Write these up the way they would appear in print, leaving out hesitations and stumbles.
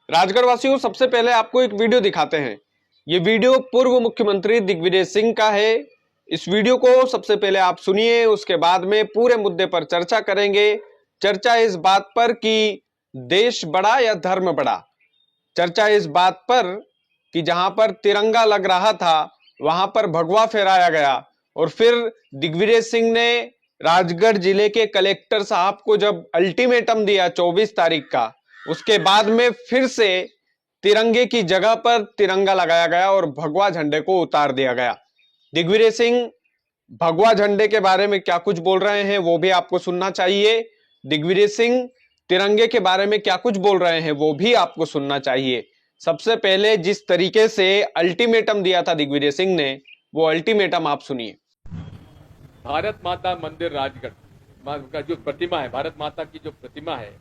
राजगढ़ वासियों, सबसे पहले आपको एक वीडियो दिखाते हैं। ये वीडियो पूर्व मुख्यमंत्री दिग्विजय सिंह का है। इस वीडियो को सबसे पहले आप सुनिए, उसके बाद में पूरे मुद्दे पर चर्चा करेंगे। चर्चा इस बात पर कि देश बड़ा या धर्म बड़ा। चर्चा इस बात पर कि जहां पर तिरंगा लग रहा था वहां पर भगवा फहराया गया, और फिर दिग्विजय सिंह ने राजगढ़ जिले के कलेक्टर साहब को जब अल्टीमेटम दिया 24 तारीख का, उसके बाद में फिर से तिरंगे की जगह पर तिरंगा लगाया गया और भगवा झंडे को उतार दिया गया। दिग्विजय सिंह भगवा झंडे के बारे में क्या कुछ बोल रहे हैं वो भी आपको सुनना चाहिए। दिग्विजय सिंह तिरंगे के बारे में क्या कुछ बोल रहे हैं वो भी आपको सुनना चाहिए। सबसे पहले जिस तरीके से अल्टीमेटम दिया था दिग्विजय सिंह ने, वो अल्टीमेटम आप सुनिए। भारत माता मंदिर राजगढ़ का जो प्रतिमा है, भारत माता की जो प्रतिमा है,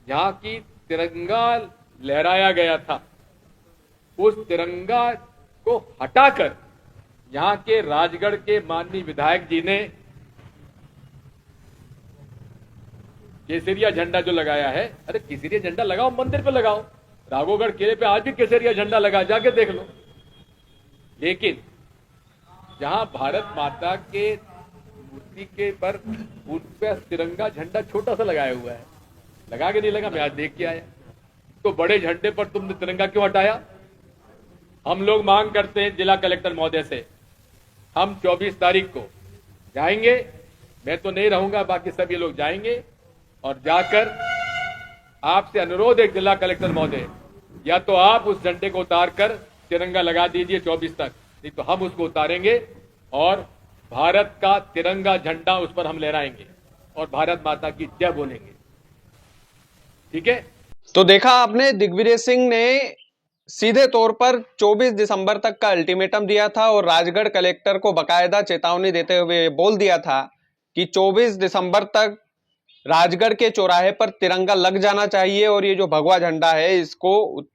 यहाँ की तिरंगा लहराया गया था, उस तिरंगा को हटाकर यहाँ के राजगढ़ के माननीय विधायक जी ने केसरिया झंडा जो लगाया है। अरे केसरिया झंडा लगाओ, मंदिर पे लगाओ, राघोगढ़ किले पे आज भी केसरिया झंडा लगा, जाके देख लो। लेकिन जहां भारत माता के मूर्ति के पर उन पे तिरंगा झंडा छोटा सा लगाया हुआ है, लगा के नहीं लगा, मैं आज देख के आया। तो बड़े झंडे पर तुमने तिरंगा क्यों हटाया? हम लोग मांग करते हैं जिला कलेक्टर महोदय से, हम 24 तारीख को जाएंगे, मैं तो नहीं रहूंगा, बाकी सभी लोग जाएंगे, और जाकर आपसे अनुरोध है जिला कलेक्टर महोदय, या तो आप उस झंडे को उतारकर तिरंगा लगा दीजिए 24 तक, नहीं तो हम उसको उतारेंगे और भारत का तिरंगा झंडा उस पर हम लहराएंगे और भारत माता की जय बोलेंगे। ठीक है? तो देखा आपने, दिग्विजय सिंह ने सीधे तौर पर 24 दिसंबर तक का अल्टीमेटम दिया था और राजगढ़ कलेक्टर को बकायदा चेतावनी देते हुए बोल दिया था कि 24 दिसंबर तक राजगढ़ के चौराहे पर तिरंगा लग जाना चाहिए, और ये जो भगवा झंडा है इसको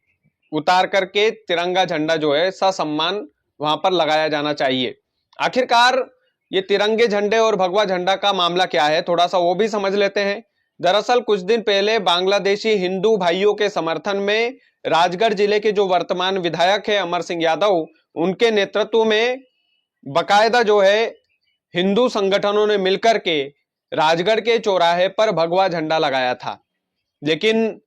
उतार करके तिरंगा झंडा जो है ससम्मान वहां पर लगाया जाना चाहिए। आखिरकार ये तिरंगे झंडे और भगवा झंडा का मामला क्या है, थोड़ा सा वो भी समझ लेते हैं। दरअसल कुछ दिन पहले बांग्लादेशी हिंदू भाइयों के समर्थन में राजगढ़ जिले के जो वर्तमान विधायक है अमर सिंह यादव, उनके नेतृत्व में बकायदा जो है हिंदू संगठनों ने मिलकर के राजगढ़ के चौराहे पर भगवा झंडा लगाया था। लेकिन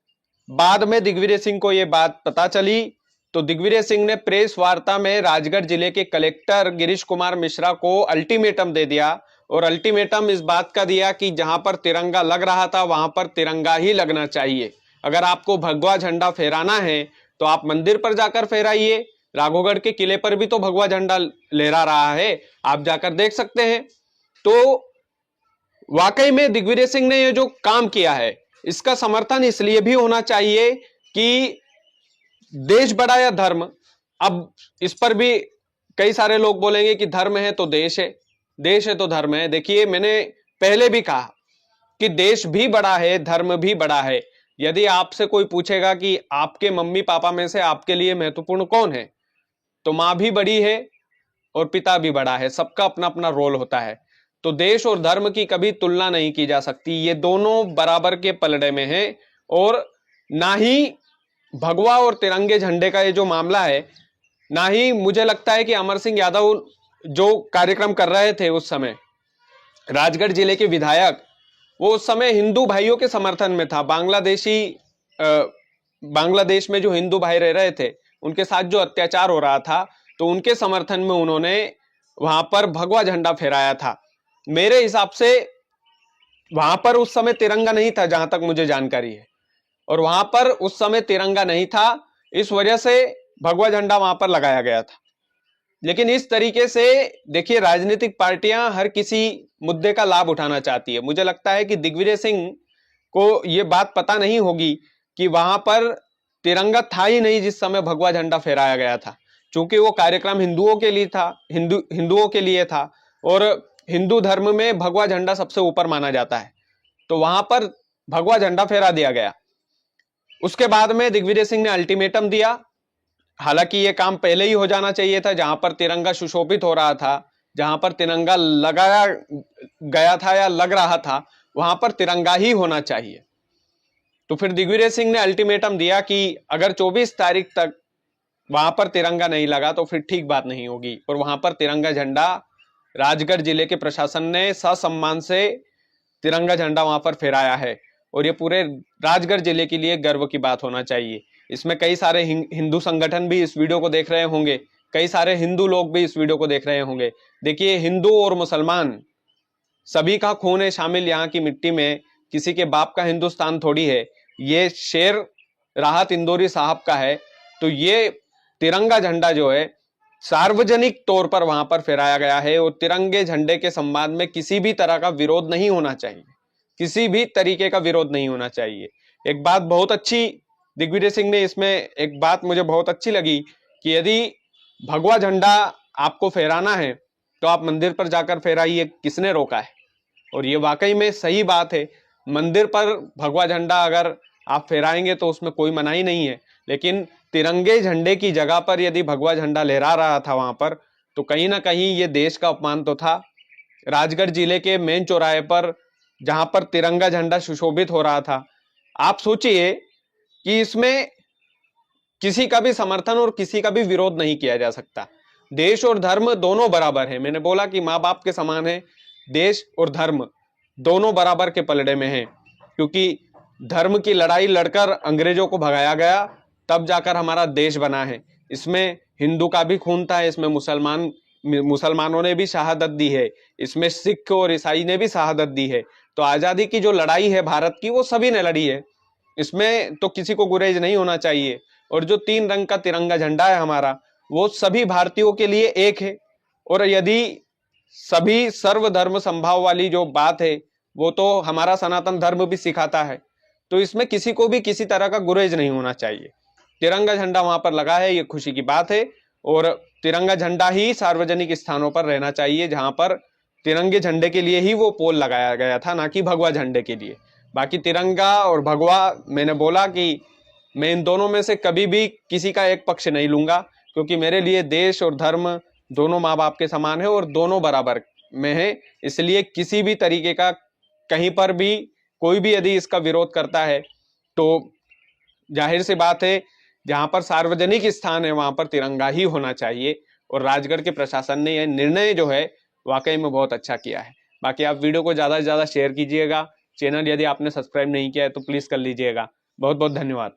बाद में दिग्विजय सिंह को यह बात पता चली, तो दिग्विजय सिंह ने प्रेस वार्ता में राजगढ़ जिले के कलेक्टर गिरीश कुमार मिश्रा को अल्टीमेटम दे दिया, और अल्टीमेटम इस बात का दिया कि जहां पर तिरंगा लग रहा था वहां पर तिरंगा ही लगना चाहिए। अगर आपको भगवा झंडा फहराना है तो आप मंदिर पर जाकर फहराइए, राघोगढ़ के किले पर भी तो भगवा झंडा लहरा रहा है, आप जाकर देख सकते हैं। तो वाकई में दिग्विजय सिंह ने ये जो काम किया है इसका समर्थन इसलिए भी होना चाहिए कि देश बड़ा या धर्म। अब इस पर भी कई सारे लोग बोलेंगे कि धर्म है तो देश है, देश है तो धर्म है। देखिए, मैंने पहले भी कहा कि देश भी बड़ा है, धर्म भी बड़ा है। यदि आपसे कोई पूछेगा कि आपके मम्मी पापा में से आपके लिए महत्वपूर्ण कौन है, तो मां भी बड़ी है और पिता भी बड़ा है, सबका अपना अपना रोल होता है। तो देश और धर्म की कभी तुलना नहीं की जा सकती, ये दोनों बराबर के पलड़े में हैं। और ना ही भगवा और तिरंगे झंडे का ये जो मामला है, ना ही मुझे लगता है कि अमर सिंह यादव जो कार्यक्रम कर रहे थे उस समय, राजगढ़ जिले के विधायक, वो उस समय हिंदू भाइयों के समर्थन में था। बांग्लादेश में जो हिंदू भाई रह रहे थे उनके साथ जो अत्याचार हो रहा था, तो उनके समर्थन में उन्होंने वहां पर भगवा झंडा फहराया था। मेरे हिसाब से वहां पर उस समय तिरंगा नहीं था, जहां तक मुझे जानकारी है, और वहां पर उस समय तिरंगा नहीं था, इस वजह से भगवा झंडा वहां पर लगाया गया था। लेकिन इस तरीके से देखिए, राजनीतिक पार्टियां हर किसी मुद्दे का लाभ उठाना चाहती है। मुझे लगता है कि दिग्विजय सिंह को यह बात पता नहीं होगी कि वहां पर तिरंगा था ही नहीं जिस समय भगवा झंडा फहराया गया था, क्योंकि वो कार्यक्रम हिंदुओं के लिए था, हिंदुओं के लिए था, और हिंदू धर्म में भगवा झंडा सबसे ऊपर माना जाता है। तो वहां पर भगवा झंडा फहरा दिया गया। उसके बाद में दिग्विजय सिंह ने अल्टीमेटम दिया। हालांकि यह काम पहले ही हो जाना चाहिए था, जहां पर तिरंगा सुशोभित हो रहा था, जहां पर तिरंगा लगाया गया था या लग रहा था, वहां पर तिरंगा ही होना चाहिए। तो फिर दिग्विजय सिंह ने अल्टीमेटम दिया कि अगर 24 तारीख तक वहां पर तिरंगा नहीं लगा तो फिर ठीक बात नहीं होगी, और वहां पर तिरंगा झंडा राजगढ़ जिले के प्रशासन ने ससम्मान से तिरंगा झंडा वहां पर फहराया है, और ये पूरे राजगढ़ जिले के लिए गर्व की बात होना चाहिए। इसमें कई सारे हिंदू संगठन भी इस वीडियो को देख रहे होंगे, कई सारे हिंदू लोग भी इस वीडियो को देख रहे होंगे। देखिए, हिंदू और मुसलमान सभी का खून है शामिल यहाँ की मिट्टी में, किसी के बाप का हिंदुस्तान थोड़ी है। ये शेर राहत इंदौरी साहब का है। तो ये तिरंगा झंडा जो है सार्वजनिक तौर पर वहां पर फहराया गया है, और तिरंगे झंडे के संवाद में किसी भी तरह का विरोध नहीं होना चाहिए, किसी भी तरीके का विरोध नहीं होना चाहिए। एक बात बहुत अच्छी दिग्विजय सिंह ने इसमें, एक बात मुझे बहुत अच्छी लगी कि यदि भगवा झंडा आपको फहराना है तो आप मंदिर पर जाकर फहराइए, किसने रोका है? और ये वाकई में सही बात है। मंदिर पर भगवा झंडा अगर आप फहराएंगे तो उसमें कोई मनाही नहीं है, लेकिन तिरंगे झंडे की जगह पर यदि भगवा झंडा लहरा रहा था वहां पर, तो कहीं ना कहीं ये देश का अपमान तो था। राजगढ़ जिले के मेन चौराहे पर जहां पर तिरंगा झंडा सुशोभित हो रहा था, आप सोचिए कि इसमें किसी का भी समर्थन और किसी का भी विरोध नहीं किया जा सकता। देश और धर्म दोनों बराबर है। मैंने बोला कि माँ बाप के समान है, देश और धर्म दोनों बराबर के पलड़े में हैं, क्योंकि धर्म की लड़ाई लड़कर अंग्रेजों को भगाया गया, तब जाकर हमारा देश बना है। इसमें हिंदू का भी खून था, इसमें मुसलमानों ने भी शहादत दी है, इसमें सिख और ईसाई ने भी शहादत दी है। तो आजादी की जो लड़ाई है भारत की, वो सभी ने लड़ी है, इसमें तो किसी को गुरेज नहीं होना चाहिए। और जो 3 रंग का तिरंगा झंडा है हमारा, वो सभी भारतीयों के लिए एक है। और यदि सभी सर्वधर्म संभाव वाली जो बात है, वो तो हमारा सनातन धर्म भी सिखाता है, तो इसमें किसी को भी किसी तरह का गुरेज नहीं होना चाहिए। तिरंगा झंडा वहां पर लगा है, ये खुशी की बात है, और तिरंगा झंडा ही सार्वजनिक स्थानों पर रहना चाहिए, जहां पर तिरंगे झंडे के लिए ही वो पोल लगाया गया था, ना कि भगवा झंडे के लिए। बाकी तिरंगा और भगवा, मैंने बोला कि मैं इन दोनों में से कभी भी किसी का एक पक्ष नहीं लूंगा, क्योंकि मेरे लिए देश और धर्म दोनों माँ बाप के समान है और दोनों बराबर में है। इसलिए किसी भी तरीके का कहीं पर भी कोई भी यदि इसका विरोध करता है, तो जाहिर सी बात है जहां पर सार्वजनिक स्थान है वहां पर तिरंगा ही होना चाहिए। और राजगढ़ के प्रशासन ने यह निर्णय जो है वाकई में बहुत अच्छा किया है। बाकी आप वीडियो को ज्यादा से ज्यादा शेयर कीजिएगा। चैनल यदि आपने सब्सक्राइब नहीं किया है तो प्लीज कर लीजिएगा। बहुत बहुत धन्यवाद।